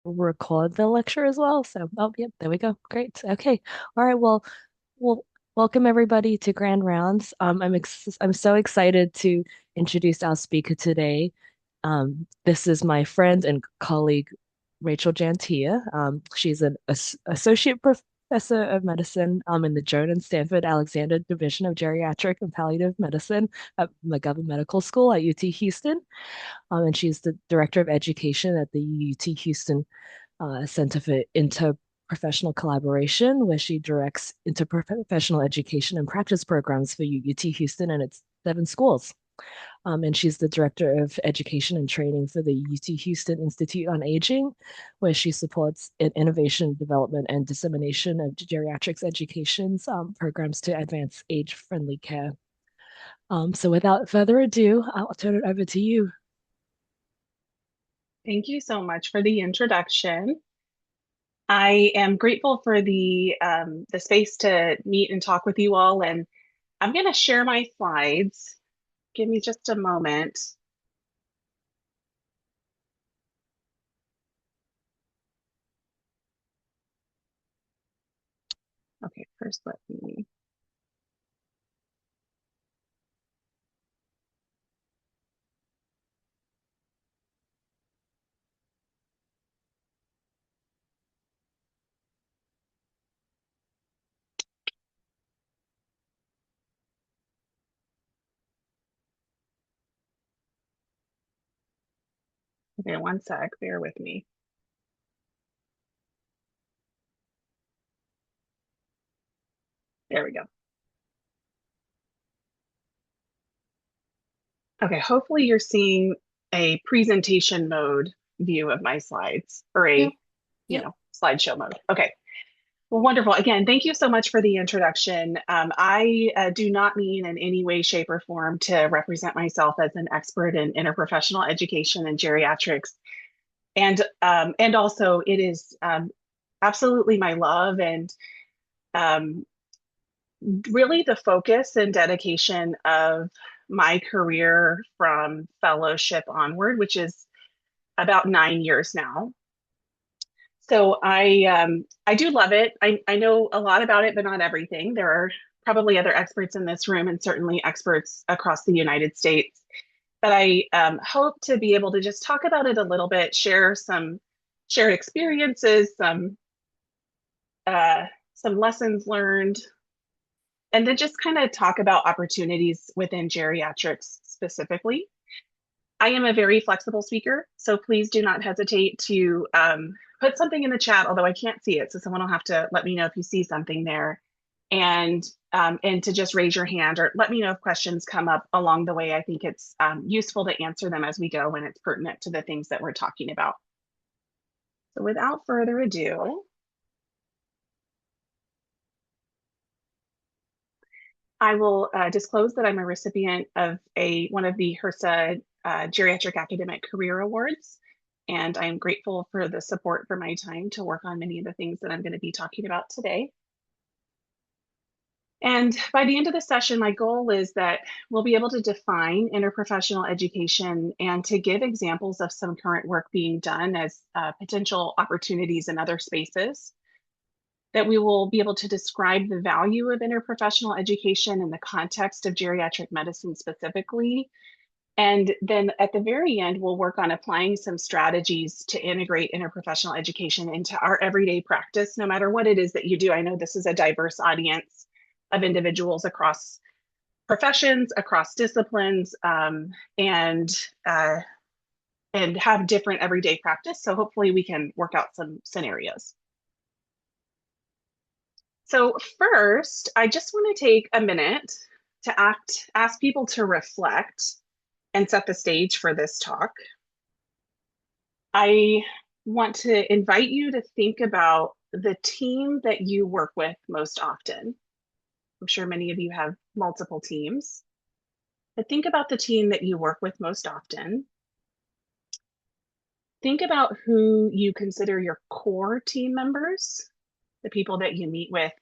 record the lecture as well. So, oh, yep, there we go. Great. Okay. All right. Well, welcome everybody to Grand Rounds. I'm so excited to introduce our speaker today. This is my friend and colleague, Rachel Jantea. She's an associate professor of medicine in the Joan and Stanford Alexander Division of Geriatric and Palliative Medicine at McGovern Medical School at UT Houston. And she's the director of education at the UT Houston Center for Interprofessional Collaboration, where she directs interprofessional education and practice programs for UT Houston and its 7 schools. And she's the director of education and training for the UT Houston Institute on Aging, where she supports innovation, development, and dissemination of geriatrics education's programs to advance age-friendly care. So without further ado, I'll turn it over to you. Thank you so much for the introduction. I am grateful for the space to meet and talk with you all, and I'm going to share my slides. Give me just a moment. Okay, first let me. Okay, one sec, bear with me. There we go. Okay, hopefully you're seeing a presentation mode view of my slides or Yep, a, yep. slideshow mode. Okay. Well, wonderful. Again, thank you so much for the introduction. I do not mean in any way, shape, or form to represent myself as an expert in interprofessional education and geriatrics. And also, it is absolutely my love and um, really the focus and dedication of my career from fellowship onward, which is about 9 years now. So I do love it. I know a lot about it, but not everything. There are probably other experts in this room and certainly experts across the United States. But I hope to be able to just talk about it a little bit, share some shared experiences, uh, some lessons learned, and then just kind of talk about opportunities within geriatrics specifically. I am a very flexible speaker, so please do not hesitate to put something in the chat, although I can't see it, so someone will have to let me know if you see something there, and to just raise your hand or let me know if questions come up along the way. I think it's useful to answer them as we go when it's pertinent to the things that we're talking about. So without further ado, I will disclose that I'm a recipient of one of the HRSA Geriatric Academic Career Awards, and I'm grateful for the support for my time to work on many of the things that I'm going to be talking about today. And by the end of the session, my goal is that we'll be able to define interprofessional education and to give examples of some current work being done as potential opportunities in other spaces, that we will be able to describe the value of interprofessional education in the context of geriatric medicine specifically. And then at the very end, we'll work on applying some strategies to integrate interprofessional education into our everyday practice, no matter what it is that you do. I know this is a diverse audience of individuals across professions, across disciplines, uh, and have different everyday practice. So hopefully we can work out some scenarios. So first, I just want to take a minute to ask people to reflect and set the stage for this talk. I want to invite you to think about the team that you work with most often. I'm sure many of you have multiple teams, but think about the team that you work with most often. Think about who you consider your core team members, the people that you meet with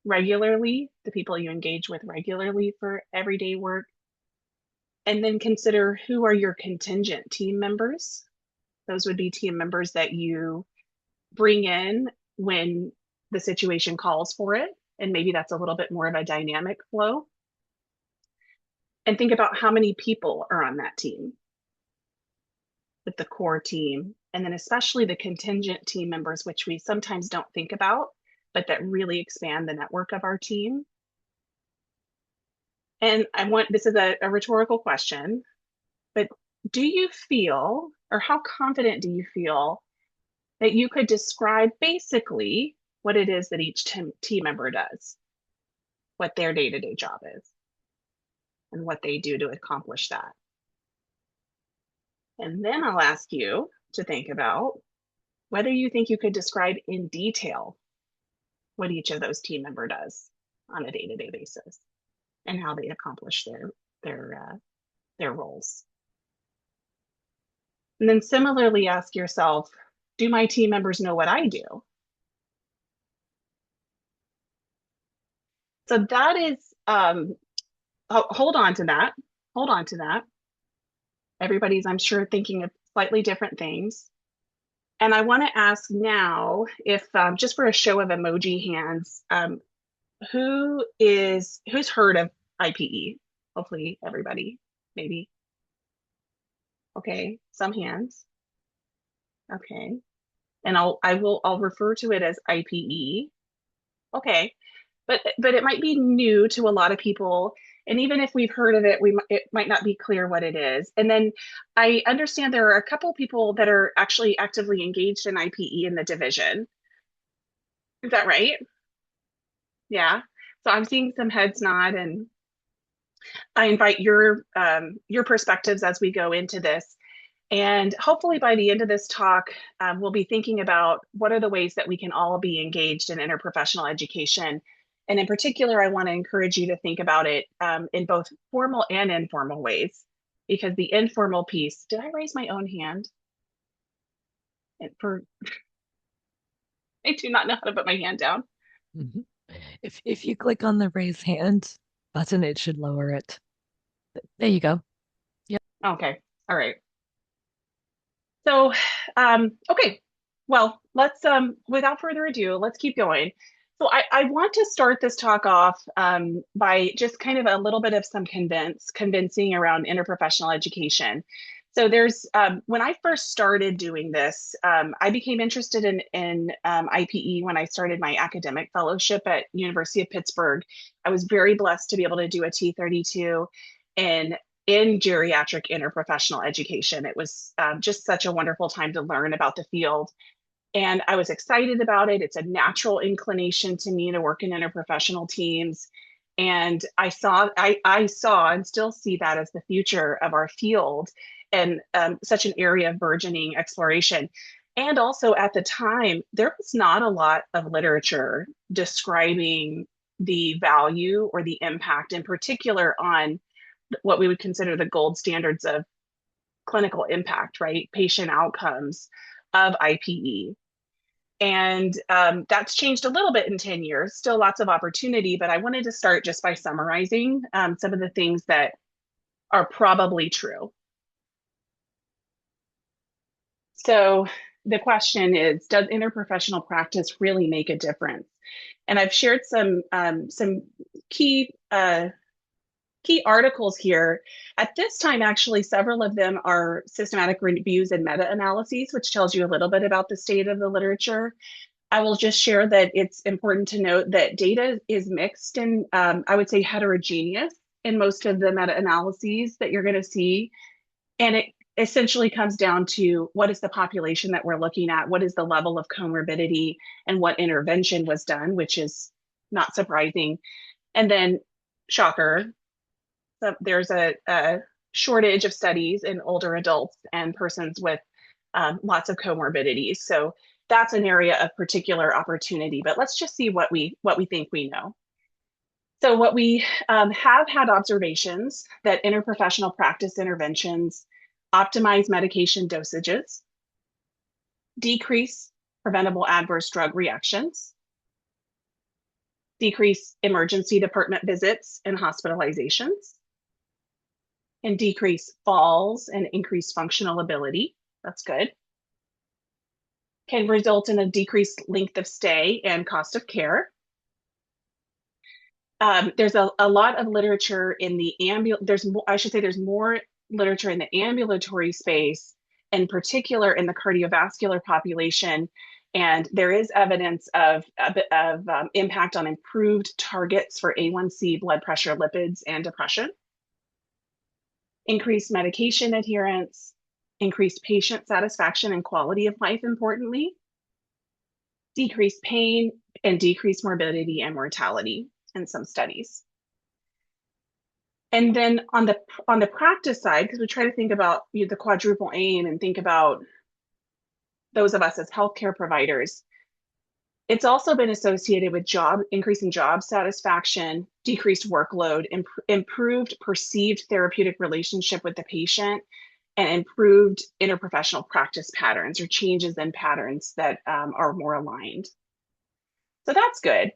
regularly, the people you engage with regularly for everyday work, and then consider who are your contingent team members. Those would be team members that you bring in when the situation calls for it. And maybe that's a little bit more of a dynamic flow. And think about how many people are on that team with the core team. And then especially the contingent team members, which we sometimes don't think about, but that really expand the network of our team. And this is a rhetorical question, but do you feel, or how confident do you feel that you could describe basically what it is that each team member does, what their day-to-day job is, and what they do to accomplish that? And then I'll ask you to think about whether you think you could describe in detail what each of those team member does on a day-to-day basis and how they accomplish their roles. And then similarly ask yourself, do my team members know what I do? So that is, hold on to that. Hold on to that. Everybody's, I'm sure, thinking of slightly different things. And I want to ask now if, just for a show of emoji hands, who's heard of IPE? Hopefully everybody, maybe. Okay, some hands. Okay. And I'll refer to it as IPE. Okay. But it might be new to a lot of people. And even if we've heard of it, it might not be clear what it is. And then I understand there are a couple people that are actually actively engaged in IPE in the division. Is that right? Yeah. So I'm seeing some heads nod, and I invite your perspectives as we go into this. And hopefully by the end of this talk, we'll be thinking about what are the ways that we can all be engaged in interprofessional education. And in particular, I want to encourage you to think about it in both formal and informal ways, because the informal piece, did I raise my own hand? And I do not know how to put my hand down. Mhm. If you click on the raise hand button, it should lower it. There you go. Yep. Okay, all right. So, okay, well, let's, without further ado, let's keep going. So I want to start this talk off by just kind of a little bit of some convincing around interprofessional education. So when I first started doing this, I became interested in IPE when I started my academic fellowship at University of Pittsburgh. I was very blessed to be able to do a T32 in geriatric interprofessional education. It was just such a wonderful time to learn about the field. And I was excited about it. It's a natural inclination to me to work in interprofessional teams. And I saw and still see that as the future of our field, and such an area of burgeoning exploration. And also at the time, there was not a lot of literature describing the value or the impact in particular on what we would consider the gold standards of clinical impact, right? Patient outcomes of IPE. And that's changed a little bit in 10 years, still lots of opportunity, but I wanted to start just by summarizing some of the things that are probably true. So the question is, does interprofessional practice really make a difference? And I've shared some key key articles here. At this time, actually, several of them are systematic reviews and meta-analyses, which tells you a little bit about the state of the literature. I will just share that it's important to note that data is mixed and I would say heterogeneous in most of the meta-analyses that you're going to see. And it essentially comes down to what is the population that we're looking at, what is the level of comorbidity, and what intervention was done, which is not surprising. And then, shocker, so there's a shortage of studies in older adults and persons with lots of comorbidities. So that's an area of particular opportunity. But let's just see what we think we know. So what we have had observations that interprofessional practice interventions optimize medication dosages, decrease preventable adverse drug reactions, decrease emergency department visits and hospitalizations, and decrease falls and increase functional ability. That's good. can result in a decreased length of stay and cost of care. There's a lot of literature in the there's more, I should say there's more literature in the ambulatory space, in particular in the cardiovascular population. And there is evidence of a bit of impact on improved targets for A1C, blood pressure, lipids, and depression, increased medication adherence, increased patient satisfaction and quality of life, importantly, decreased pain, and decreased morbidity and mortality in some studies. And then on the practice side, because we try to think about the quadruple aim and think about those of us as healthcare providers, it's also been associated with increasing job satisfaction, decreased workload, improved perceived therapeutic relationship with the patient, and improved interprofessional practice patterns or changes in patterns that are more aligned. So that's good.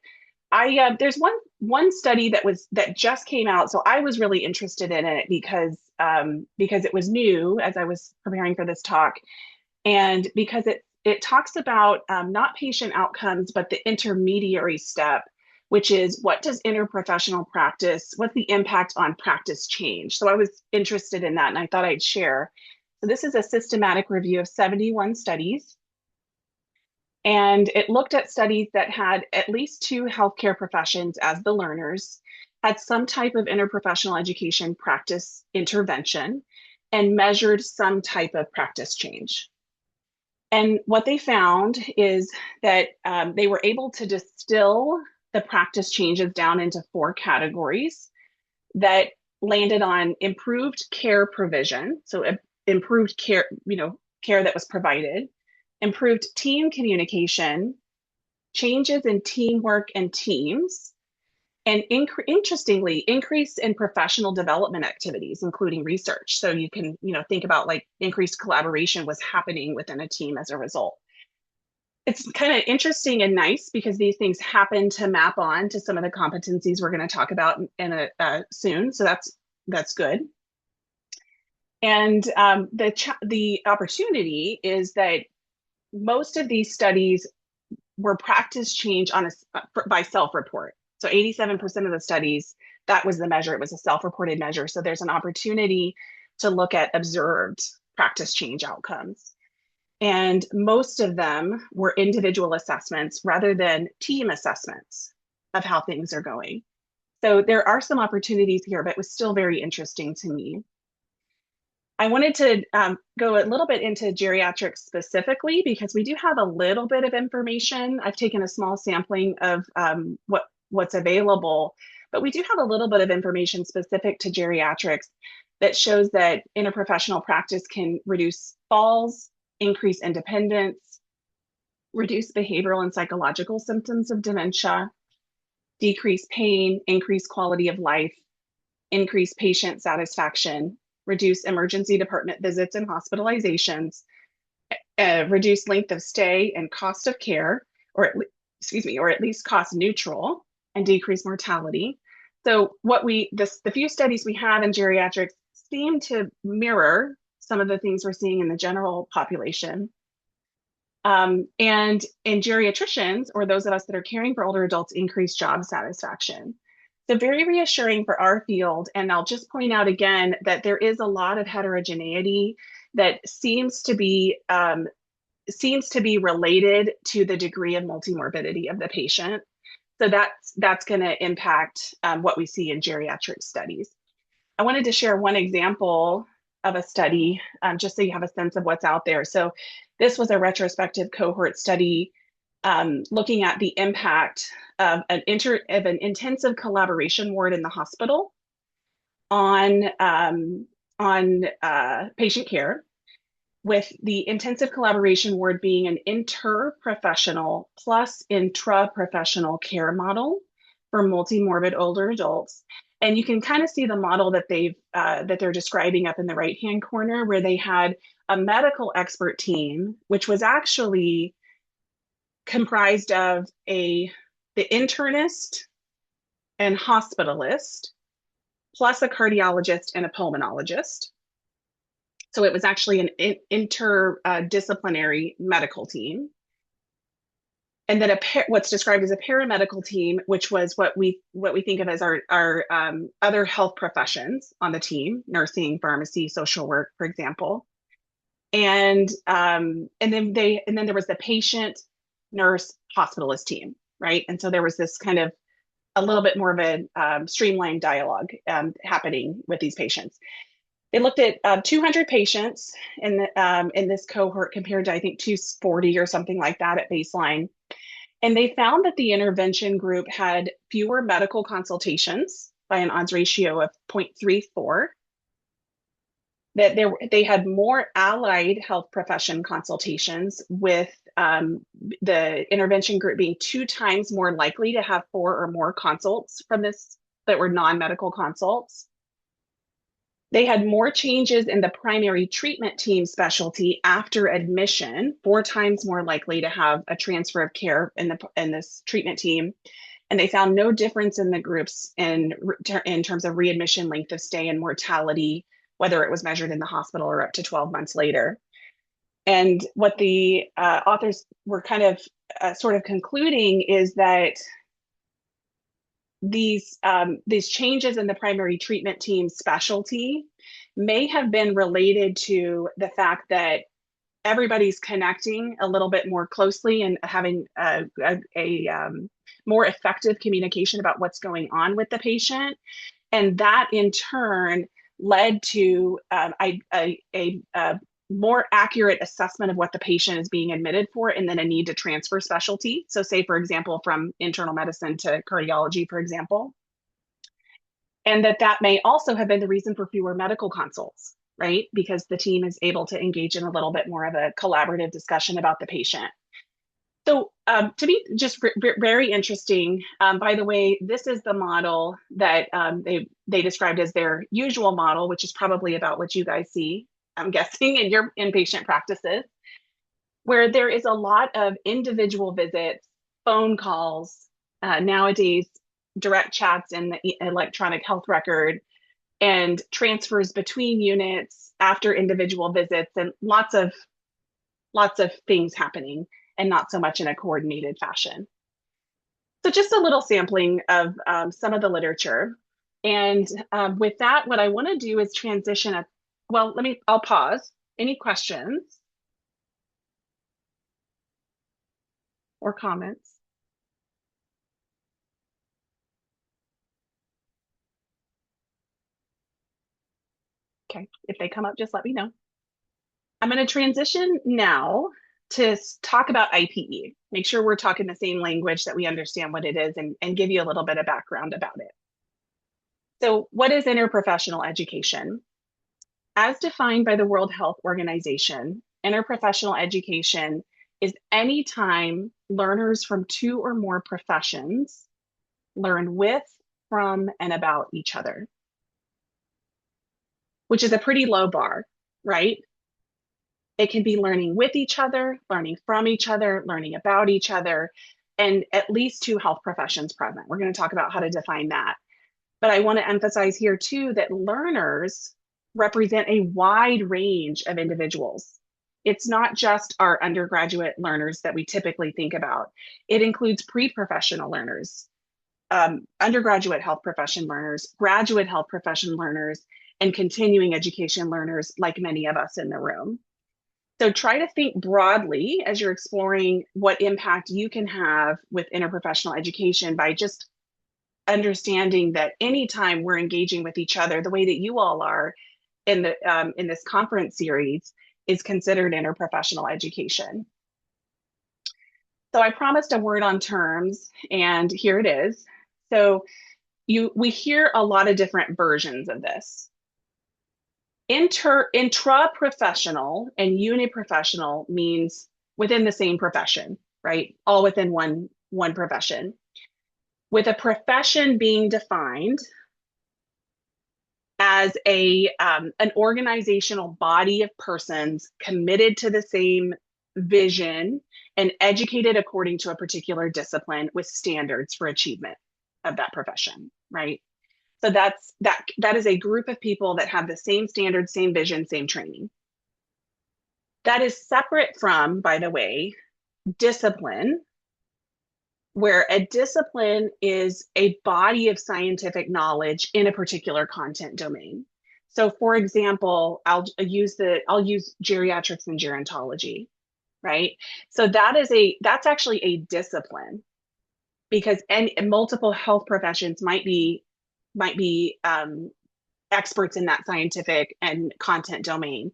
There's one study that just came out, so I was really interested in it because it was new as I was preparing for this talk, and because it talks about not patient outcomes but the intermediary step, which is what does interprofessional practice, what's the impact on practice change? So I was interested in that, and I thought I'd share. So this is a systematic review of 71 studies. And it looked at studies that had at least two healthcare professions as the learners, had some type of interprofessional education practice intervention, and measured some type of practice change. And what they found is that they were able to distill the practice changes down into four categories that landed on improved care provision. So improved care, care that was provided, improved team communication, changes in teamwork and teams, and interestingly, increase in professional development activities, including research. So you can, think about like increased collaboration was happening within a team as a result. It's kind of interesting and nice because these things happen to map on to some of the competencies we're going to talk about soon. So that's good. And the opportunity is that most of these studies were practice change by self-report. So 87% of the studies, that was the measure. It was a self-reported measure. So there's an opportunity to look at observed practice change outcomes. And most of them were individual assessments rather than team assessments of how things are going. So there are some opportunities here, but it was still very interesting to me. I wanted to go a little bit into geriatrics specifically because we do have a little bit of information. I've taken a small sampling of what's available, but we do have a little bit of information specific to geriatrics that shows that interprofessional practice can reduce falls, increase independence, reduce behavioral and psychological symptoms of dementia, decrease pain, increase quality of life, increase patient satisfaction, reduce emergency department visits and hospitalizations, reduce length of stay and cost of care, or at least cost neutral, and decrease mortality. So the few studies we have in geriatrics seem to mirror some of the things we're seeing in the general population. And in geriatricians, or those of us that are caring for older adults, increase job satisfaction. So very reassuring for our field. And I'll just point out again that there is a lot of heterogeneity that seems to be related to the degree of multimorbidity of the patient. So that's going to impact what we see in geriatric studies. I wanted to share one example of a study, just so you have a sense of what's out there. So this was a retrospective cohort study looking at the impact of an intensive collaboration ward in the hospital on patient care, with the intensive collaboration ward being an interprofessional plus intraprofessional care model for multimorbid older adults. And you can kind of see the model that they're describing up in the right-hand corner, where they had a medical expert team, which was actually comprised of the internist and hospitalist, plus a cardiologist and a pulmonologist. So it was actually an interdisciplinary medical team. and then what's described as a paramedical team, which was what we think of as our other health professions on the team, nursing, pharmacy, social work, for example. And then there was the patient, nurse, hospitalist team, right? And so there was this kind of a little bit more of a streamlined dialogue happening with these patients. They looked at 200 patients in this cohort compared to, I think, 240 or something like that at baseline. And they found that the intervention group had fewer medical consultations by an odds ratio of 0.34, that they had more allied health profession consultations, with the intervention group being 2 times more likely to have 4 or more consults from this that were non-medical consults. They had more changes in the primary treatment team specialty after admission, 4 times more likely to have a transfer of care in this treatment team. And they found no difference in the groups in terms of readmission, length of stay, and mortality, whether it was measured in the hospital or up to 12 months later. And what the authors were kind of sort of concluding is that these changes in the primary treatment team specialty may have been related to the fact that everybody's connecting a little bit more closely and having a more effective communication about what's going on with the patient. And that in turn led to a more accurate assessment of what the patient is being admitted for, and then a need to transfer specialty. So say, for example, from internal medicine to cardiology, for example. And that may also have been the reason for fewer medical consults, right? Because the team is able to engage in a little bit more of a collaborative discussion about the patient. So to me, just very interesting. By the way, this is the model that they described as their usual model, which is probably about what you guys see, I'm guessing, in your inpatient practices, where there is a lot of individual visits, phone calls, nowadays direct chats in the electronic health record, and transfers between units after individual visits, and lots of things happening, and not so much in a coordinated fashion. So just a little sampling of some of the literature. And with that, what I want to do is transition. I'll pause. Any questions or comments? Okay, if they come up, just let me know. I'm going to transition now to talk about IPE. Make sure we're talking the same language, that we understand what it is, and give you a little bit of background about it. So what is interprofessional education? As defined by the World Health Organization, interprofessional education is any time learners from 2 or more professions learn with, from, and about each other, which is a pretty low bar, right? It can be learning with each other, learning from each other, learning about each other, and at least 2 health professions present. We're going to talk about how to define that. But I want to emphasize here too that learners represent a wide range of individuals. It's not just our undergraduate learners that we typically think about. It includes pre-professional learners, undergraduate health profession learners, graduate health profession learners, and continuing education learners, like many of us in the room. So try to think broadly as you're exploring what impact you can have with interprofessional education, by just understanding that anytime we're engaging with each other, the way that you all are in this conference series, is considered interprofessional education. So I promised a word on terms, and here it is. So we hear a lot of different versions of this. Intraprofessional and uniprofessional means within the same profession, right? All within one profession, with a profession being defined as an organizational body of persons committed to the same vision and educated according to a particular discipline with standards for achievement of that profession, right? So that is a group of people that have the same standards, same vision, same training. That is separate from, by the way, discipline, where a discipline is a body of scientific knowledge in a particular content domain. So for example, I'll use geriatrics and gerontology, right? So that's actually a discipline because and multiple health professions might be experts in that scientific and content domain.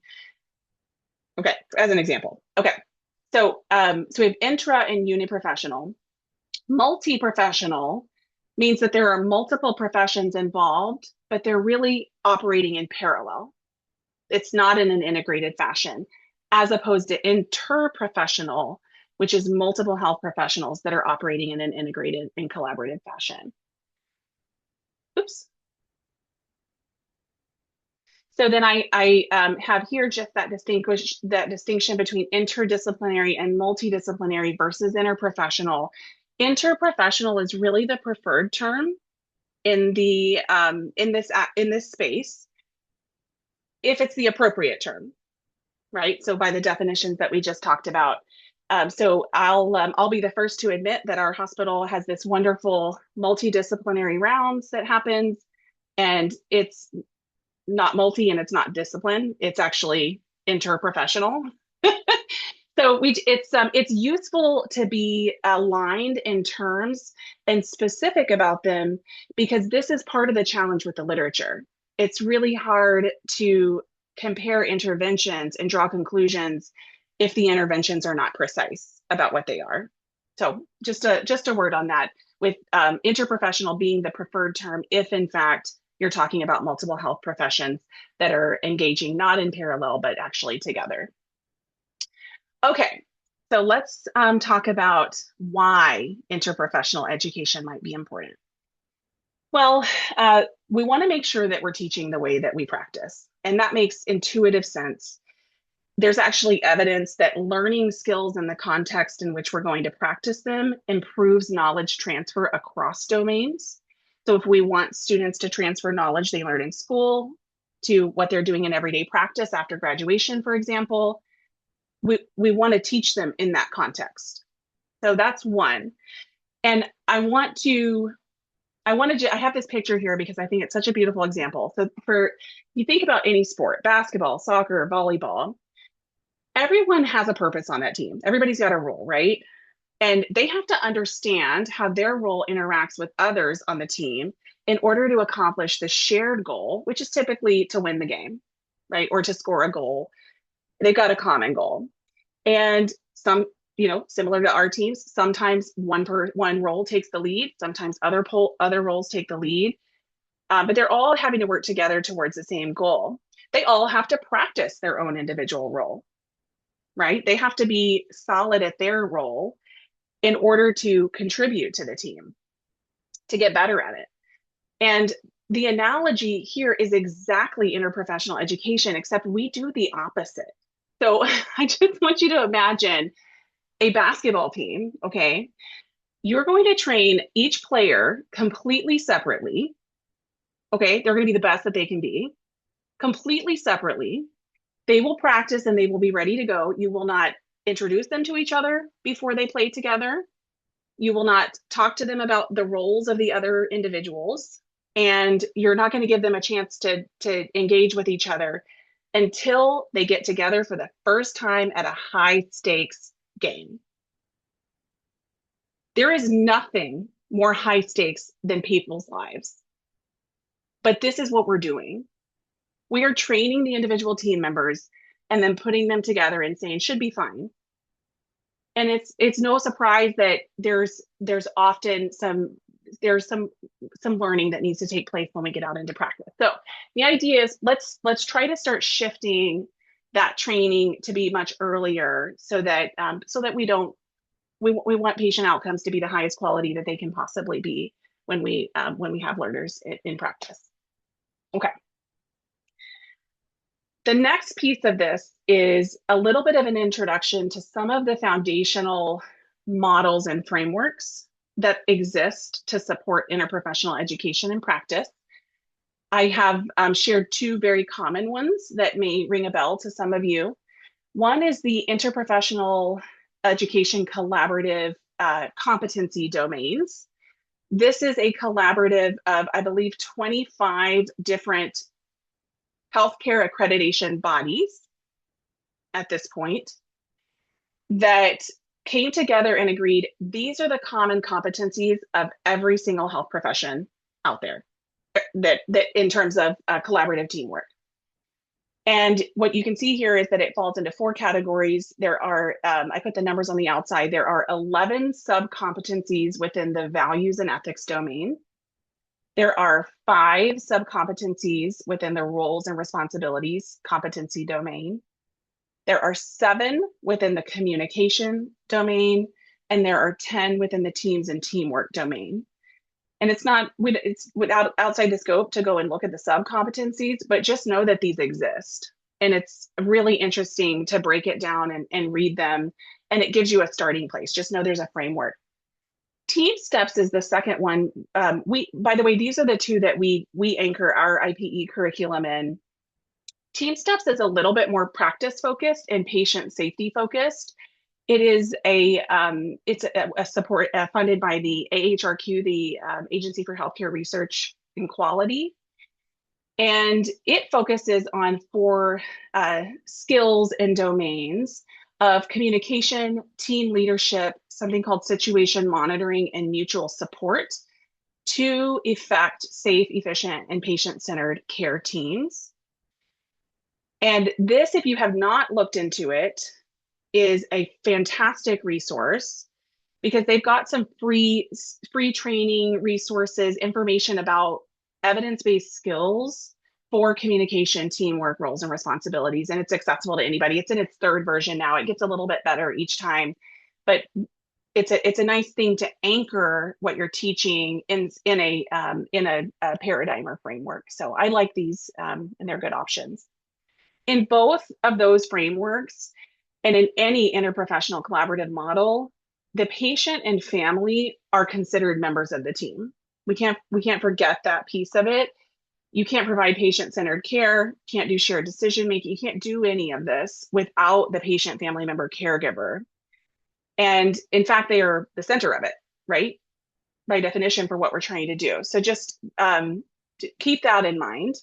Okay, as an example. Okay, so we have intra and uniprofessional. Multi-professional means that there are multiple professions involved, but they're really operating in parallel. It's not in an integrated fashion, as opposed to interprofessional, which is multiple health professionals that are operating in an integrated and collaborative fashion. Oops. So then I have here just that distinction between interdisciplinary and multidisciplinary versus interprofessional. Interprofessional is really the preferred term in this space if it's the appropriate term, right? So by the definitions that we just talked about. So I'll be the first to admit that our hospital has this wonderful multidisciplinary rounds that happens, and it's not multi and it's not discipline. It's actually interprofessional. So it's useful to be aligned in terms and specific about them because this is part of the challenge with the literature. It's really hard to compare interventions and draw conclusions if the interventions are not precise about what they are. So just a word on that, with interprofessional being the preferred term if in fact you're talking about multiple health professions that are engaging not in parallel but actually together. Okay, so let's talk about why interprofessional education might be important. Well, we want to make sure that we're teaching the way that we practice, and that makes intuitive sense. There's actually evidence that learning skills in the context in which we're going to practice them improves knowledge transfer across domains. So if we want students to transfer knowledge they learn in school to what they're doing in everyday practice after graduation, for example, we want to teach them in that context. So that's one. And I have this picture here because I think it's such a beautiful example. So you think about any sport, basketball, soccer, volleyball, everyone has a purpose on that team. Everybody's got a role, right? And they have to understand how their role interacts with others on the team in order to accomplish the shared goal, which is typically to win the game, right? Or to score a goal. They've got a common goal. And similar to our teams, sometimes one role takes the lead, sometimes other roles take the lead, but they're all having to work together towards the same goal. They all have to practice their own individual role, right? They have to be solid at their role in order to contribute to the team, to get better at it. And the analogy here is exactly interprofessional education, except we do the opposite. So I just want you to imagine a basketball team, okay? You're going to train each player completely separately, okay? They're going to be the best that they can be, completely separately. They will practice and they will be ready to go. You will not introduce them to each other before they play together. You will not talk to them about the roles of the other individuals. And you're not going to give them a chance to engage with each other until they get together for the first time at a high stakes game. There is nothing more high stakes than people's lives. But this is what we're doing. We are training the individual team members and then putting them together and saying should be fine. And it's no surprise that there's often some learning that needs to take place when we get out into practice. So the idea is let's try to start shifting that training to be much earlier so that we want patient outcomes to be the highest quality that they can possibly be when we have learners in practice. Okay. The next piece of this is a little bit of an introduction to some of the foundational models and frameworks that exist to support interprofessional education and practice. I have shared two very common ones that may ring a bell to some of you. One is the Interprofessional Education Collaborative competency domains. This is a collaborative of, I believe, 25 different healthcare accreditation bodies at this point that came together and agreed these are the common competencies of every single health profession out there that in terms of collaborative teamwork. And what you can see here is that it falls into four categories. There are, I put the numbers on the outside, there are 11 sub-competencies within the values and ethics domain. There are 5 sub-competencies within the roles and responsibilities competency domain. There are 7 within the communication domain, and there are 10 within the teams and teamwork domain. And it's without outside the scope to go and look at the sub competencies, but just know that these exist. And it's really interesting to break it down and read them. And it gives you a starting place. Just know there's a framework. Team steps is the second one. By the way, these are the two that we anchor our IPE curriculum in. Team steps is a little bit more practice focused and patient safety focused. It is a support funded by the AHRQ, the Agency for Healthcare Research and Quality. And it focuses on 4 skills and domains of communication, team leadership, something called situation monitoring, and mutual support to effect safe, efficient, and patient-centered care teams. And this, if you have not looked into it, is a fantastic resource because they've got some free training resources, information about evidence-based skills for communication, teamwork, roles, and responsibilities. And it's accessible to anybody. It's in its 3rd version now. It gets a little bit better each time, but it's a nice thing to anchor what you're teaching in a paradigm or framework. So I like these, and they're good options. In both of those frameworks, and in any interprofessional collaborative model, the patient and family are considered members of the team. We can't forget that piece of it. You can't provide patient-centered care, can't do shared decision-making, you can't do any of this without the patient, family member, caregiver. And in fact, they are the center of it, right? By definition for what we're trying to do. So just keep that in mind.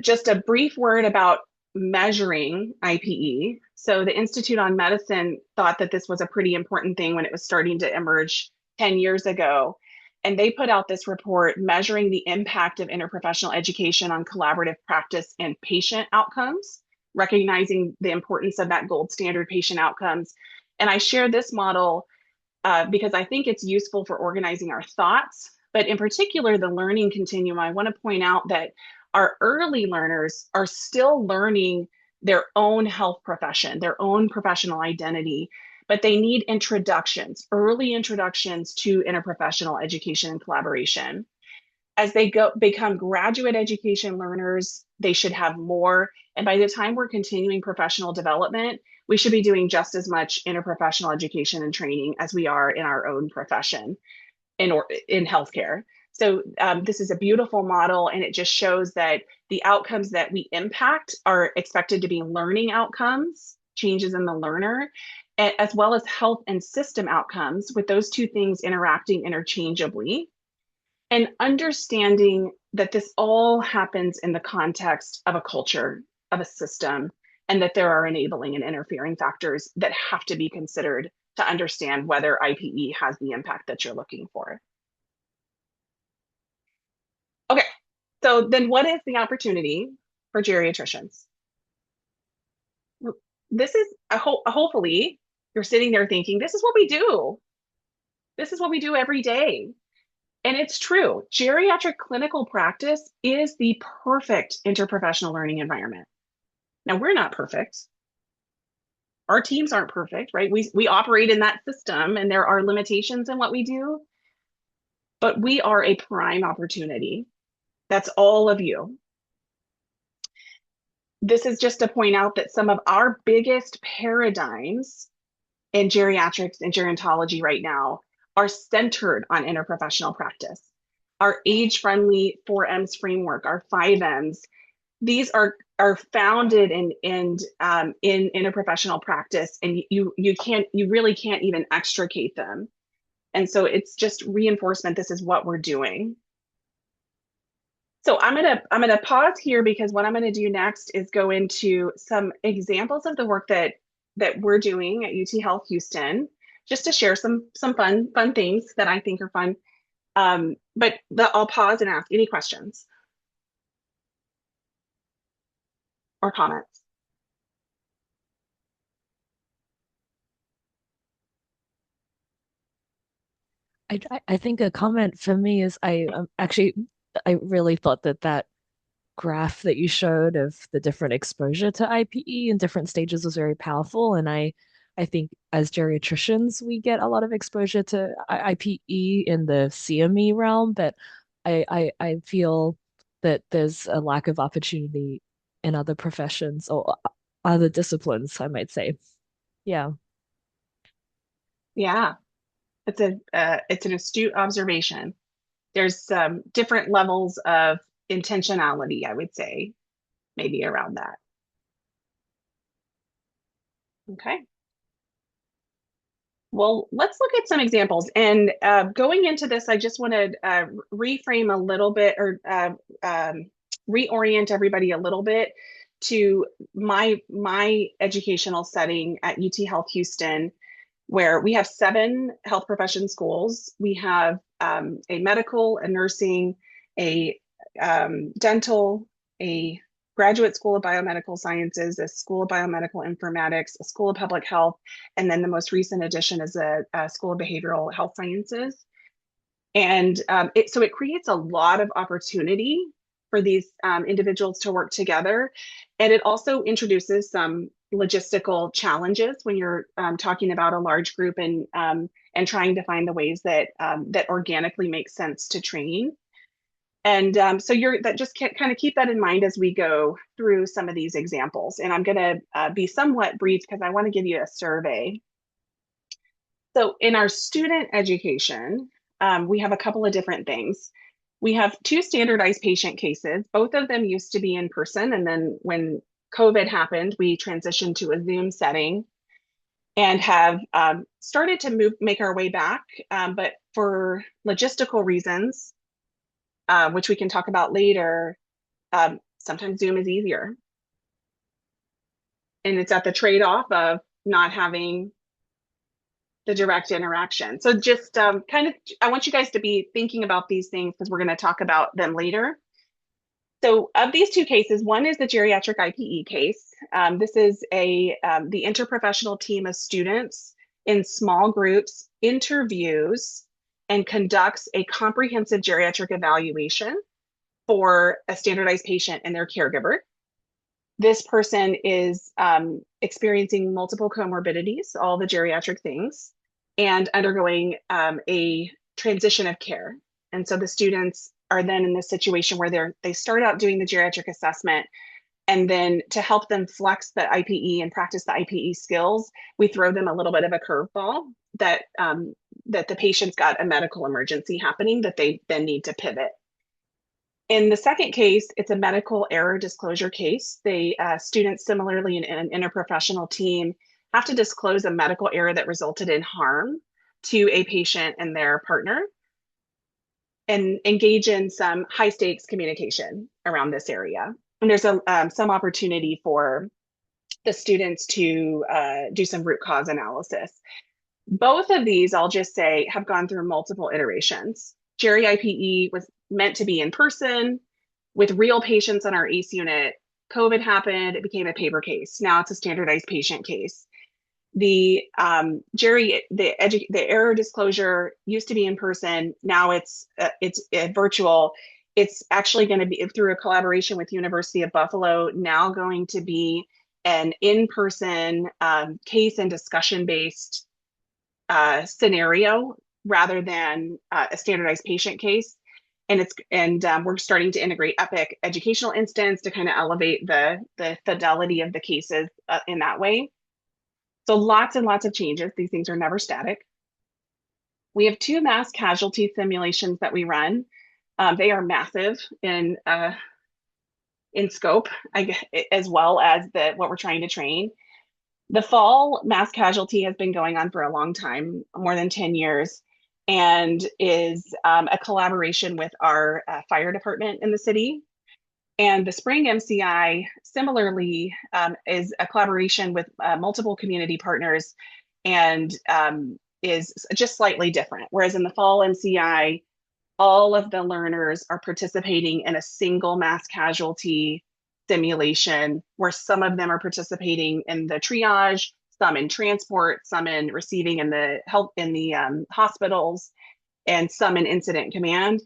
Just a brief word about measuring IPE. So the Institute on Medicine thought that this was a pretty important thing when it was starting to emerge 10 years ago. And they put out this report measuring the impact of interprofessional education on collaborative practice and patient outcomes, recognizing the importance of that gold standard patient outcomes. And I share this model because I think it's useful for organizing our thoughts, but in particular, the learning continuum. I want to point out that our early learners are still learning their own health profession, their own professional identity, but they need introductions, early introductions to interprofessional education and collaboration. As they become graduate education learners, they should have more. And by the time we're continuing professional development, we should be doing just as much interprofessional education and training as we are in our own profession in healthcare. So this is a beautiful model, and it just shows that the outcomes that we impact are expected to be learning outcomes, changes in the learner, as well as health and system outcomes, with those two things interacting interchangeably. And understanding that this all happens in the context of a culture, of a system, and that there are enabling and interfering factors that have to be considered to understand whether IPE has the impact that you're looking for. Okay, so then what is the opportunity for geriatricians? This is hopefully you're sitting there thinking, this is what we do. This is what we do every day. And it's true. Geriatric clinical practice is the perfect interprofessional learning environment. Now, we're not perfect. Our teams aren't perfect, right? We operate in that system and there are limitations in what we do, but we are a prime opportunity. That's all of you. This is just to point out that some of our biggest paradigms in geriatrics and gerontology right now are centered on interprofessional practice. Our age-friendly 4Ms framework, our 5Ms, these are are founded in interprofessional practice, and you really can't even extricate them. And so it's just reinforcement. This is what we're doing. So I'm gonna pause here because what I'm gonna do next is go into some examples of the work that we're doing at UT Health Houston, just to share some fun things that I think are fun. I'll pause and ask any questions or comments. I think a comment for me is actually I really thought that that graph that you showed of the different exposure to IPE in different stages was very powerful. And I think as geriatricians, we get a lot of exposure to IPE in the CME realm, but I feel that there's a lack of opportunity in other professions or other disciplines, I might say. Yeah. Yeah, it's an astute observation. There's some different levels of intentionality, I would say, maybe around that. Okay. Well, let's look at some examples. And going into this, I just want to reframe a little bit or reorient everybody a little bit to my educational setting at UT Health Houston, where we have 7 health profession schools. We have a medical, a nursing, a dental, a graduate school of biomedical sciences, a school of biomedical informatics, a school of public health, and then the most recent addition is a school of behavioral health sciences. And so it creates a lot of opportunity for these individuals to work together. And it also introduces some logistical challenges when you're talking about a large group and trying to find the ways that organically make sense to train. And so you're that just kind of keep that in mind as we go through some of these examples. And I'm going to be somewhat brief because I want to give you a survey. So in our student education, we have a couple of different things. We have 2 standardized patient cases. Both of them used to be in person. And then when COVID happened, we transitioned to a Zoom setting and have started to make our way back. But for logistical reasons, which we can talk about later, sometimes Zoom is easier. And it's at the trade-off of not having the direct interaction. So just I want you guys to be thinking about these things because we're going to talk about them later. So of these 2 cases, one is the geriatric IPE case. This is the interprofessional team of students in small groups interviews and conducts a comprehensive geriatric evaluation for a standardized patient and their caregiver. This person is experiencing multiple comorbidities, all the geriatric things, and undergoing a transition of care. And so the students are then in this situation where they start out doing the geriatric assessment, and then to help them flex the IPE and practice the IPE skills, we throw them a little bit of a curveball that the patient's got a medical emergency happening that they then need to pivot. In the second case, it's a medical error disclosure case. The students, similarly in an interprofessional team, have to disclose a medical error that resulted in harm to a patient and their partner and engage in some high stakes communication around this area. And there's some opportunity for the students to do some root cause analysis. Both of these, I'll just say, have gone through multiple iterations. Geri IPE was meant to be in person with real patients on our ACE unit. COVID happened, it became a paper case. Now it's a standardized patient case. The the error disclosure used to be in person. Now it's virtual. It's actually going to be through a collaboration with University of Buffalo. Now going to be an in-person case and discussion based scenario rather than a standardized patient case. And we're starting to integrate Epic educational instance to kind of elevate the fidelity of the cases in that way. So lots and lots of changes. These things are never static. We have 2 mass casualty simulations that we run. They are massive in in scope, as well as the what we're trying to train. The fall mass casualty has been going on for a long time, more than 10 years, and is a collaboration with our fire department in the city. And the spring MCI, similarly, is a collaboration with multiple community partners and is just slightly different. Whereas in the fall MCI, all of the learners are participating in a single mass casualty simulation where some of them are participating in the triage, some in transport, some in receiving in the health in the hospitals, and some in incident command.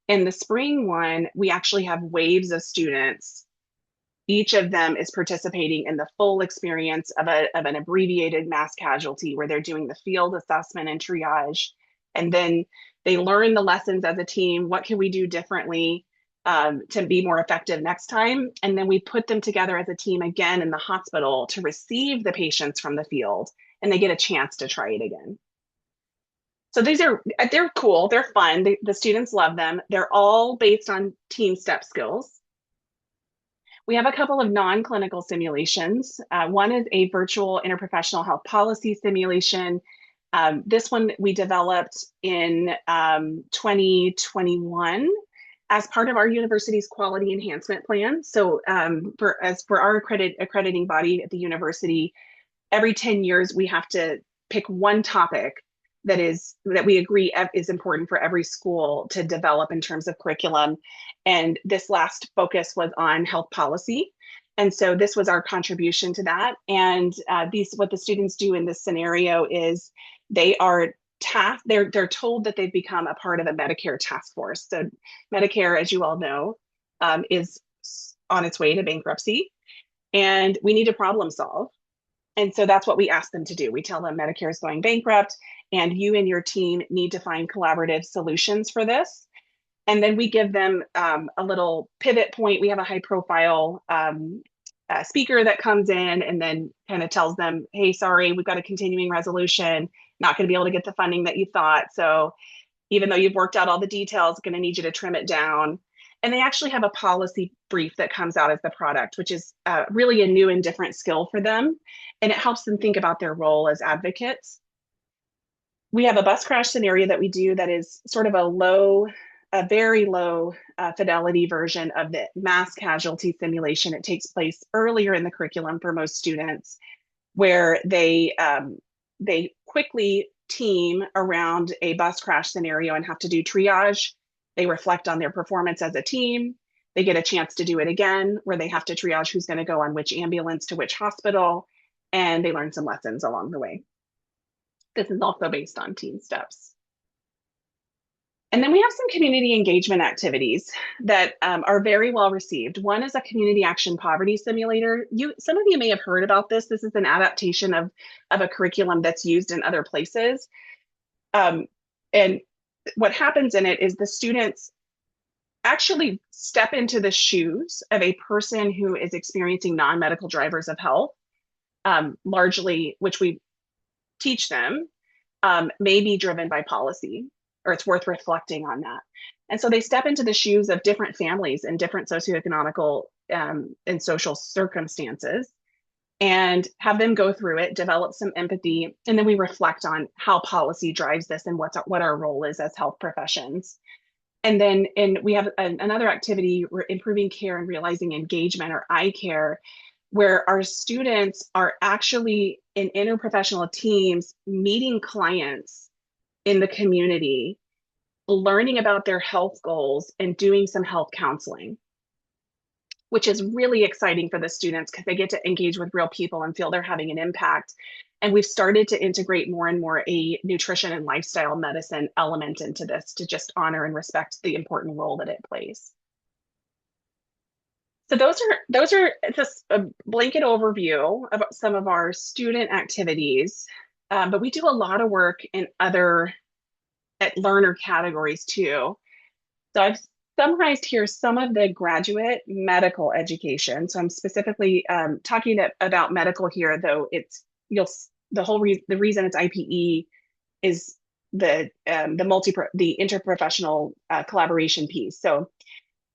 In the spring one, we actually have waves of students. Each of them is participating in the full experience of an abbreviated mass casualty where they're doing the field assessment and triage. And then they learn the lessons as a team. What can we do differently to be more effective next time? And then we put them together as a team again in the hospital to receive the patients from the field, and they get a chance to try it again. So they're cool, they're fun. The students love them. They're all based on team step skills. We have a couple of non-clinical simulations. One is a virtual interprofessional health policy simulation. This one we developed in 2021 as part of our university's quality enhancement plan. So for our accrediting body at the university, every 10 years we have to pick one topic that we agree is important for every school to develop in terms of curriculum. And this last focus was on health policy. And so this was our contribution to that. And what the students do in this scenario is they are tasked, they're told that they've become a part of a Medicare task force. So Medicare, as you all know, is on its way to bankruptcy, and we need to problem solve. And so that's what we ask them to do. We tell them Medicare is going bankrupt, and you and your team need to find collaborative solutions for this. And then we give them a little pivot point. We have a high profile speaker that comes in and then kind of tells them, hey, sorry, we've got a continuing resolution, not going to be able to get the funding that you thought. So even though you've worked out all the details, going to need you to trim it down. And they actually have a policy brief that comes out as the product, which is really a new and different skill for them. And it helps them think about their role as advocates. We have a bus crash scenario that we do that is sort of a very low fidelity version of the mass casualty simulation. It takes place earlier in the curriculum for most students, where they quickly team around a bus crash scenario and have to do triage. They reflect on their performance as a team. They get a chance to do it again, where they have to triage who's going to go on which ambulance to which hospital, and they learn some lessons along the way. This is also based on team steps. And then we have some community engagement activities that are very well received. One is a community action poverty simulator. Some of you may have heard about this. This is an adaptation of a curriculum that's used in other places. And what happens in it is the students actually step into the shoes of a person who is experiencing non-medical drivers of health, largely, which we teach them, may be driven by policy, or it's worth reflecting on that. And so they step into the shoes of different families and different socioeconomical and social circumstances, and have them go through it, develop some empathy, and then we reflect on how policy drives this and what our role is as health professions. And then we have another activity, we're improving care and realizing engagement, or I-care, where our students are actually in interprofessional teams meeting clients in the community, learning about their health goals and doing some health counseling, which is really exciting for the students because they get to engage with real people and feel they're having an impact. And we've started to integrate more and more a nutrition and lifestyle medicine element into this to just honor and respect the important role that it plays. So those are just a blanket overview of some of our student activities, but we do a lot of work in other learner categories too. So I've summarized here some of the graduate medical education. So I'm specifically talking about medical here, though the reason it's IPE is the interprofessional collaboration piece. So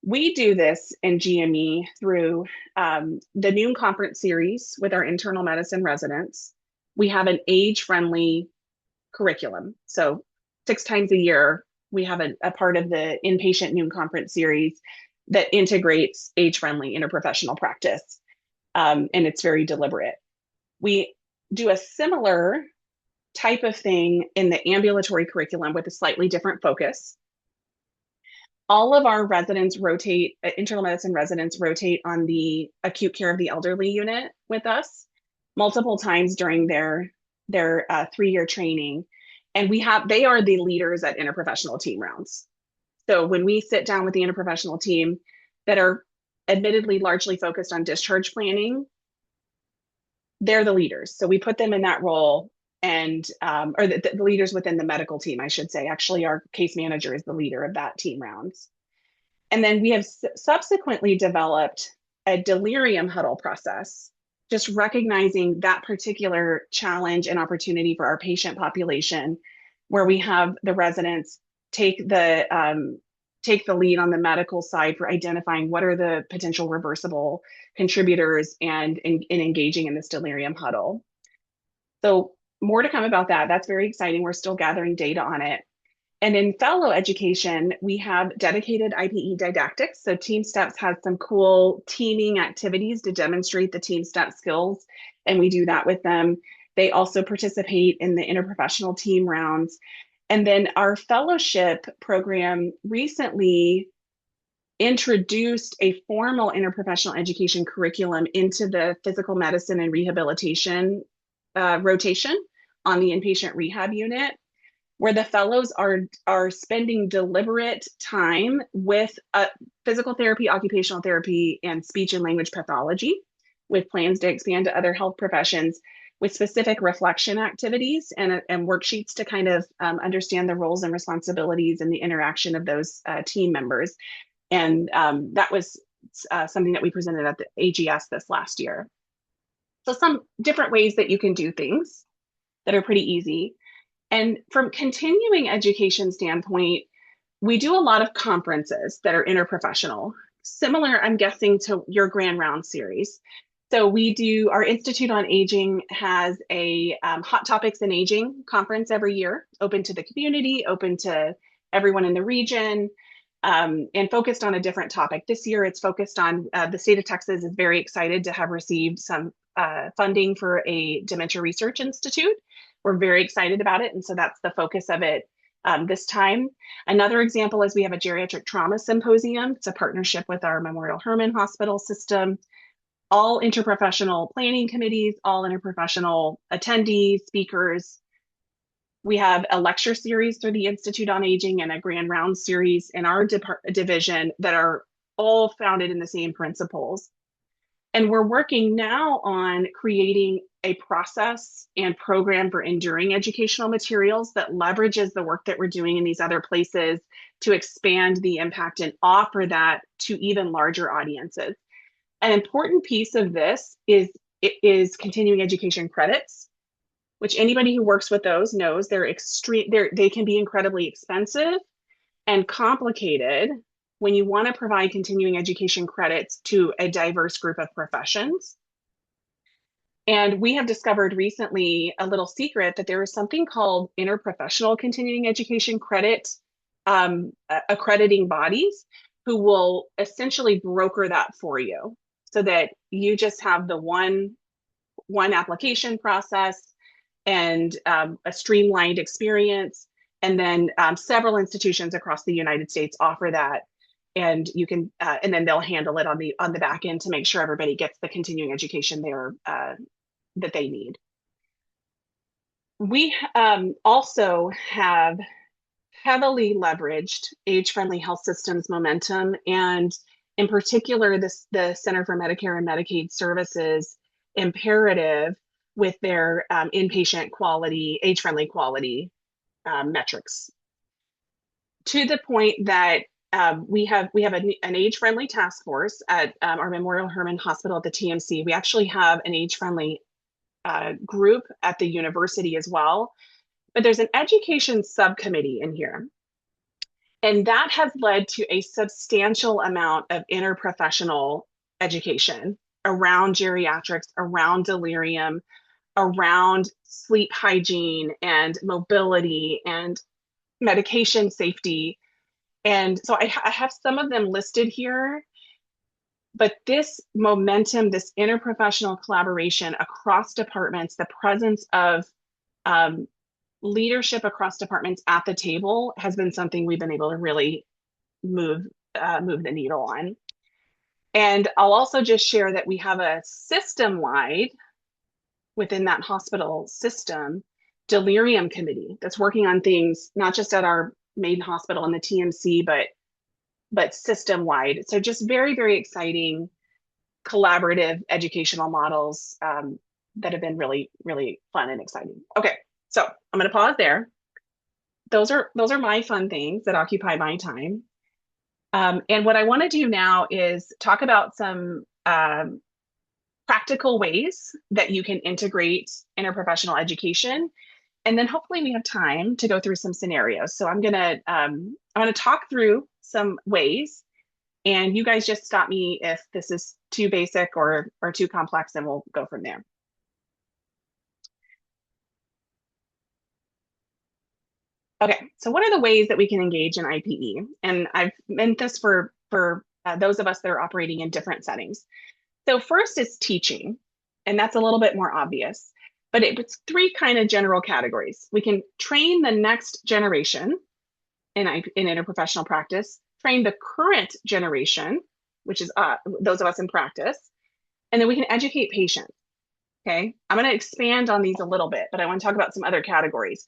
We do this in GME through the noon conference series with our internal medicine residents. We have an age-friendly curriculum. So 6 times a year, we have a part of the inpatient noon conference series that integrates age-friendly interprofessional practice, and it's very deliberate. We do a similar type of thing in the ambulatory curriculum with a slightly different focus. All of our residents rotate, internal medicine residents rotate on the acute care of the elderly unit with us multiple times during their 3 year training. And they are the leaders at interprofessional team rounds. So when we sit down with the interprofessional team that are admittedly largely focused on discharge planning, they're the leaders. So we put them in that role, and or the leaders within the medical team, I should say. Actually, our case manager is the leader of that team rounds. And then we have subsequently developed a delirium huddle process, just recognizing that particular challenge and opportunity for our patient population, where we have the residents take the lead on the medical side for identifying what are the potential reversible contributors and in engaging in this delirium huddle. So more to come about that. That's very exciting. We're still gathering data on it. And in fellow education, we have dedicated IPE didactics. So Team Steps has some cool teaming activities to demonstrate the team step skills, and we do that with them. They also participate in the interprofessional team rounds. And then our fellowship program recently introduced a formal interprofessional education curriculum into the physical medicine and rehabilitation rotation on the inpatient rehab unit, where the fellows are spending deliberate time with physical therapy, occupational therapy, and speech and language pathology, with plans to expand to other health professions, with specific reflection activities and worksheets to kind of understand the roles and responsibilities and the interaction of those team members. And that was something that we presented at the AGS this last year. So some different ways that you can do things that are pretty easy. And from continuing education standpoint, we do a lot of conferences that are interprofessional, similar, I'm guessing, to your Grand Round series. So we do, our Institute on Aging has a Hot Topics in Aging conference every year, open to the community, open to everyone in the region, and focused on a different topic. This year, it's focused on the state of Texas is very excited to have received some funding for a dementia research institute. We're very excited about it. And so that's the focus of it this time. Another example is we have a geriatric trauma symposium. It's a partnership with our Memorial Hermann Hospital system. All interprofessional planning committees, all interprofessional attendees, speakers. We have a lecture series through the Institute on Aging and a Grand Round series in our division that are all founded in the same principles. And we're working now on creating a process and program for enduring educational materials that leverages the work that we're doing in these other places to expand the impact and offer that to even larger audiences. An important piece of this is continuing education credits, which anybody who works with those knows they can be incredibly expensive and complicated when you want to provide continuing education credits to a diverse group of professions. And we have discovered recently a little secret that there is something called interprofessional continuing education credit accrediting bodies who will essentially broker that for you so that you just have the one application process and a streamlined experience. And then several institutions across the United States offer that, and you can, and then they'll handle it on the back end to make sure everybody gets the continuing education that they need. We also have heavily leveraged age-friendly health systems momentum, and in particular, the Center for Medicare and Medicaid Services imperative with their inpatient quality, age-friendly quality metrics, to the point that we have an age-friendly task force at our Memorial Hermann Hospital at the TMC. We actually have an age-friendly group at the university as well. But there's an education subcommittee in here. And that has led to a substantial amount of interprofessional education around geriatrics, around delirium, around sleep hygiene and mobility and medication safety. And so I have some of them listed here, but this momentum, this interprofessional collaboration across departments, the presence of um, leadership across departments at the table has been something we've been able to really move move the needle on. And I'll also just share that we have a system wide within that hospital system delirium committee that's working on things not just at our main hospital and the TMC, but system wide. So just very, very exciting collaborative educational models that have been really, really fun and exciting. Okay, so I'm going to pause there. Those are my fun things that occupy my time. And what I want to do now is talk about some practical ways that you can integrate interprofessional education. And then hopefully we have time to go through some scenarios. So I'm gonna talk through some ways, and you guys just stop me if this is too basic or too complex, and we'll go from there. Okay, so what are the ways that we can engage in IPE? And I've meant this for those of us that are operating in different settings. So first is teaching, and that's a little bit more obvious, but it's three kind of general categories. We can train the next generation in interprofessional practice, train the current generation, which is those of us in practice, and then we can educate patients. Okay, I'm going to expand on these a little bit, but I want to talk about some other categories.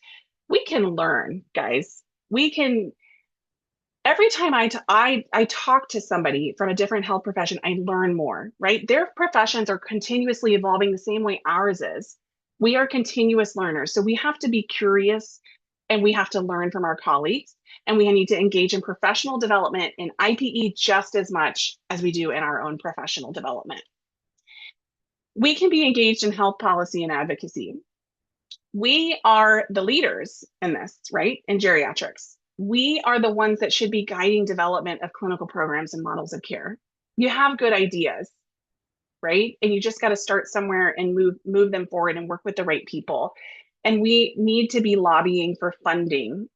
We can learn, guys. We can every time I talk to somebody from a different health profession, I learn more, right? Their professions are continuously evolving the same way ours is. We are continuous learners. So we have to be curious and we have to learn from our colleagues. And we need to engage in professional development in IPE just as much as we do in our own professional development. We can be engaged in health policy and advocacy. We are the leaders in this, right? In geriatrics. We are the ones that should be guiding development of clinical programs and models of care. You have good ideas, right? And you just got to start somewhere and move them forward and work with the right people. And we need to be lobbying for funding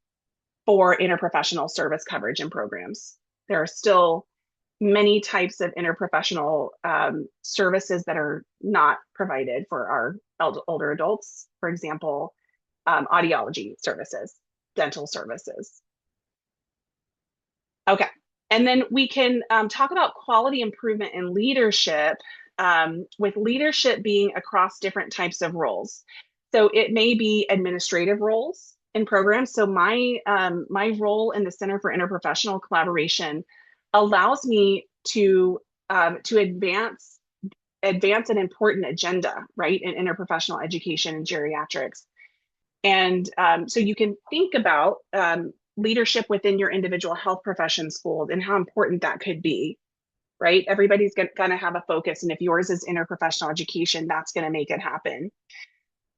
for interprofessional service coverage and programs. There are still many types of interprofessional services that are not provided for our older adults. For example, audiology services, dental services. Okay. And then we can talk about quality improvement and leadership, with leadership being across different types of roles. So it may be administrative roles in programs. So my role in the Center for Interprofessional Collaboration allows me to advance an important agenda, right, in interprofessional education and geriatrics. And so you can think about leadership within your individual health profession schools and how important that could be, right? Everybody's going to have a focus. And if yours is interprofessional education, that's going to make it happen.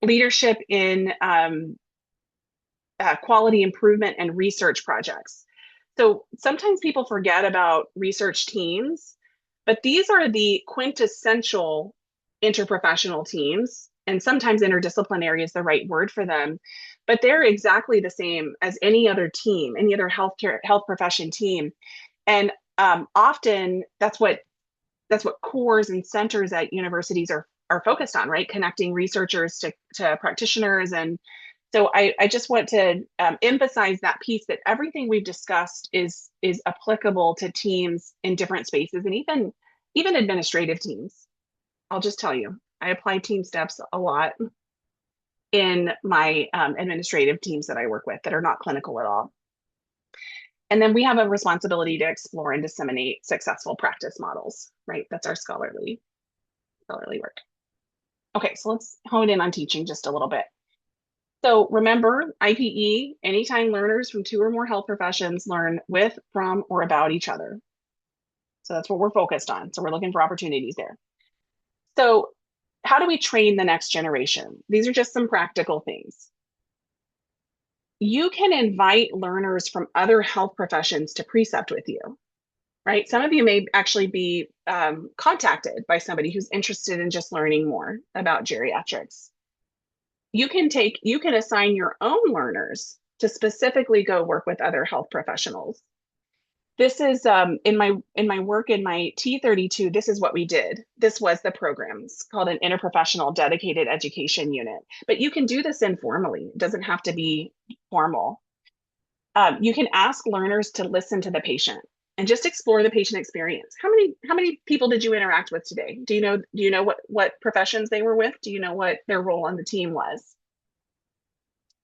Leadership in quality improvement and research projects. So sometimes people forget about research teams, but these are the quintessential interprofessional teams, and sometimes interdisciplinary is the right word for them, but they're exactly the same as any other team, any other health profession team. And often that's what cores and centers at universities are focused on, right? Connecting researchers to practitioners. And so I just want to emphasize that piece that everything we've discussed is applicable to teams in different spaces, and even administrative teams. I'll just tell you, I apply team steps a lot in my administrative teams that I work with that are not clinical at all. And then we have a responsibility to explore and disseminate successful practice models, right? That's our scholarly work. Okay, so let's hone in on teaching just a little bit. So remember, IPE, anytime learners from two or more health professions learn with, from, or about each other. So that's what we're focused on. So we're looking for opportunities there. So how do we train the next generation? These are just some practical things. You can invite learners from other health professions to precept with you, right? Some of you may actually be contacted by somebody who's interested in just learning more about geriatrics. You can assign your own learners to specifically go work with other health professionals. This is in my work in my T32. This is what we did. This was the program. It's called an interprofessional dedicated education unit. But you can do this informally. It doesn't have to be formal. You can ask learners to listen to the patient and just explore the patient experience. How many people did you interact with today? Do you know what professions they were with? Do you know what their role on the team was?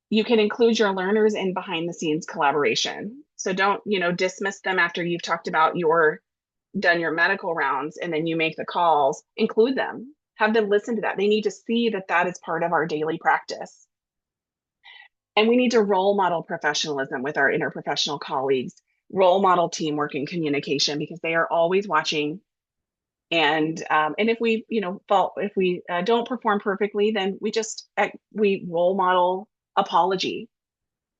You can include your learners in behind the scenes collaboration. So don't, dismiss them after you've talked about your done your medical rounds and then you make the calls. Include them. Have them listen to that. They need to see that that is part of our daily practice. And we need to role model professionalism with our interprofessional colleagues, role model teamwork and communication because they are always watching. And if we, fall, if we don't perform perfectly, then we role model apology,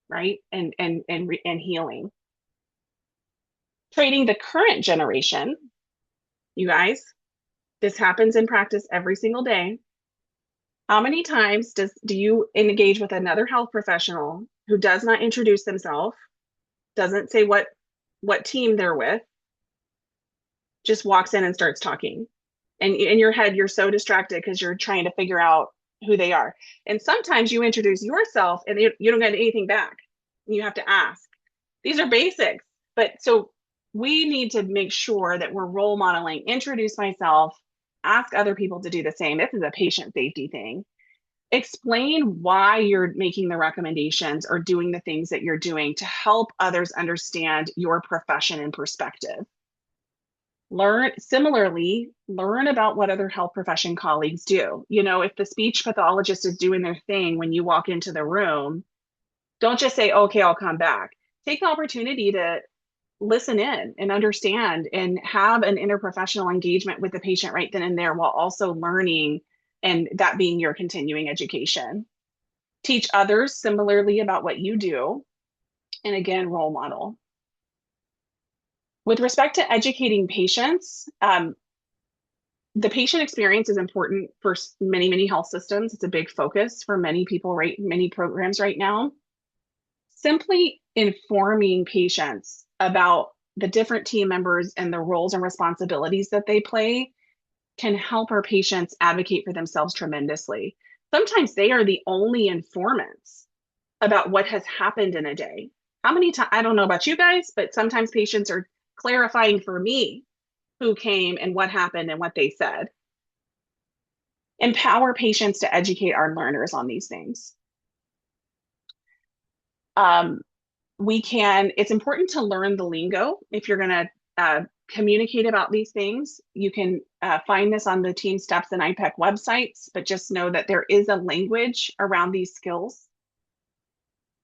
right? And healing. Training the current generation, you guys, this happens in practice every single day. How many times do you engage with another health professional who does not introduce themselves, doesn't say what team they're with, just walks in and starts talking? And in your head, you're so distracted because you're trying to figure out who they are. And sometimes you introduce yourself and you don't get anything back. You have to ask. These are basics. But so we need to make sure that we're role modeling, introduce myself, ask other people to do the same. This is a patient safety thing. Explain why you're making the recommendations or doing the things that you're doing to help others understand your profession and perspective. Learn about what other health profession colleagues do. If the speech pathologist is doing their thing when you walk into the room, don't just say, okay, I'll come back. Take the opportunity to listen in and understand and have an interprofessional engagement with the patient right then and there while also learning and that being your continuing education. Teach others similarly about what you do. And again, role model. With respect to educating patients, the patient experience is important for many, many health systems. It's a big focus for many people, right? Many programs right now. Simply informing patients about the different team members and the roles and responsibilities that they play can help our patients advocate for themselves tremendously. Sometimes they are the only informants about what has happened in a day. How many times, I don't know about you guys, but sometimes patients are clarifying for me who came and what happened and what they said. Empower patients to educate our learners on these things. It's important to learn the lingo if you're going to communicate about these things. You can find this on the Team Steps and IPEC websites, but just know that there is a language around these skills.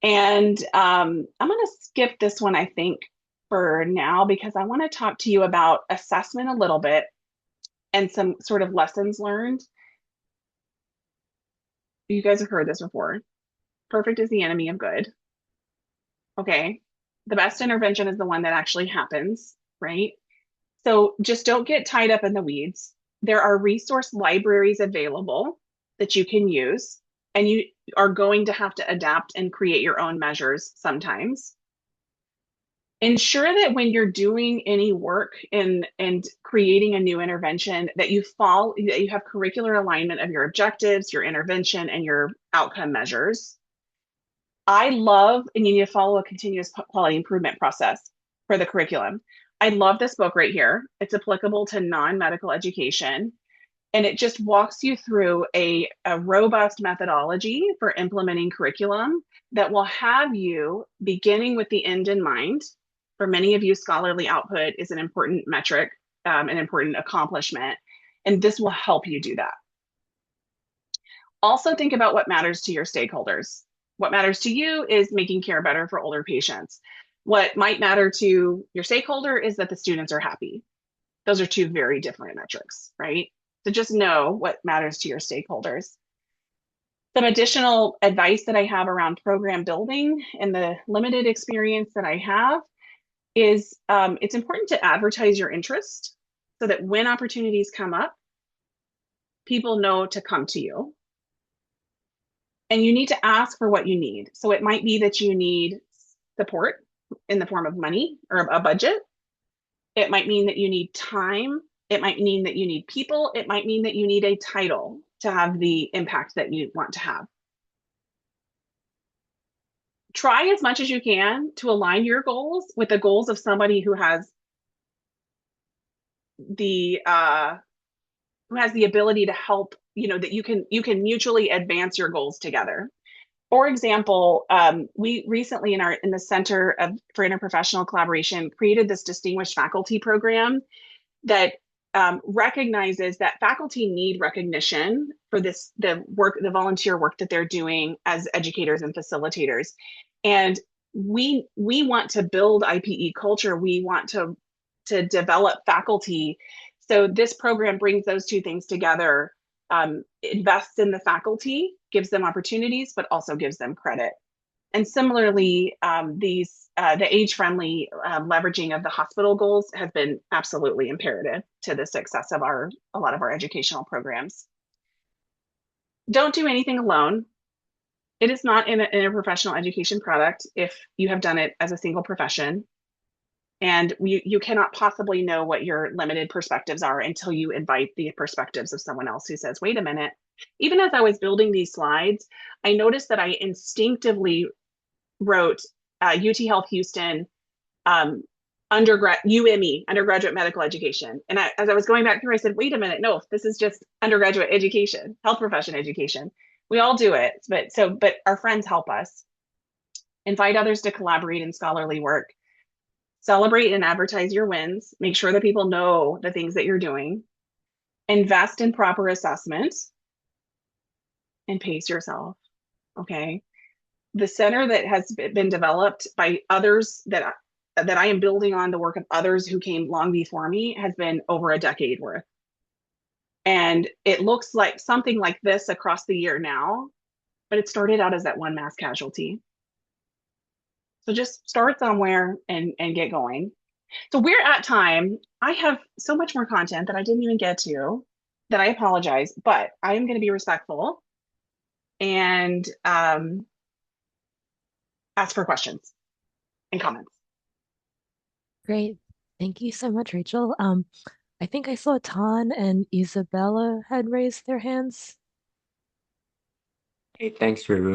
And I'm going to skip this one, I think, for now, because I want to talk to you about assessment a little bit and some sort of lessons learned. You guys have heard this before. Perfect is the enemy of good. Okay. The best intervention is the one that actually happens, right? So just don't get tied up in the weeds. There are resource libraries available that you can use, and you are going to have to adapt and create your own measures sometimes. Ensure that when you're doing any work and creating a new intervention, that you have curricular alignment of your objectives, your intervention, and your outcome measures. And you need to follow a continuous quality improvement process for the curriculum. I love this book right here. It's applicable to non-medical education. And it just walks you through a robust methodology for implementing curriculum that will have you beginning with the end in mind. For many of you, scholarly output is an important metric, an important accomplishment, and this will help you do that. Also think about what matters to your stakeholders. What matters to you is making care better for older patients. What might matter to your stakeholder is that the students are happy. Those are two very different metrics, right? So just know what matters to your stakeholders. Some additional advice that I have around program building and the limited experience that I have is it's important to advertise your interest so that when opportunities come up, people know to come to you. And you need to ask for what you need. So it might be that you need support in the form of money or a budget. It might mean that you need time. It might mean that you need people. It might mean that you need a title to have the impact that you want to have. Try as much as you can to align your goals with the goals of somebody the uh, who has the ability to help. You know that you can mutually advance your goals together. For example, we recently in the for Interprofessional Collaboration created this distinguished faculty program that recognizes that faculty need recognition for the volunteer work that they're doing as educators and facilitators. And we want to build IPE culture. We want to develop faculty. So this program brings those two things together, invests in the faculty, gives them opportunities, but also gives them credit. And similarly, the age-friendly leveraging of the hospital goals has been absolutely imperative to the success of a lot of our educational programs. Don't do anything alone. It is not in a professional education product if you have done it as a single profession. And you cannot possibly know what your limited perspectives are until you invite the perspectives of someone else who says, wait a minute. Even as I was building these slides, I noticed that I instinctively wrote UT Health Houston undergraduate medical education. And as I was going back through, I said, wait a minute, no, this is just undergraduate education, health profession education. We all do it, but our friends help us. Invite others to collaborate in scholarly work. Celebrate and advertise your wins. Make sure that people know the things that you're doing. Invest in proper assessment and pace yourself. Okay. The center that has been developed by others that I am building on the work of others who came long before me has been over a decade worth. And it looks like something like this across the year now, but it started out as that one mass casualty. So just start somewhere and get going. So we're at time. I have so much more content that I didn't even get to that I apologize, but I am going to be respectful and ask for questions and comments. Great. Thank you so much, Rachel. I think I saw Tan and Isabella had raised their hands. Hey, thanks, Ruru.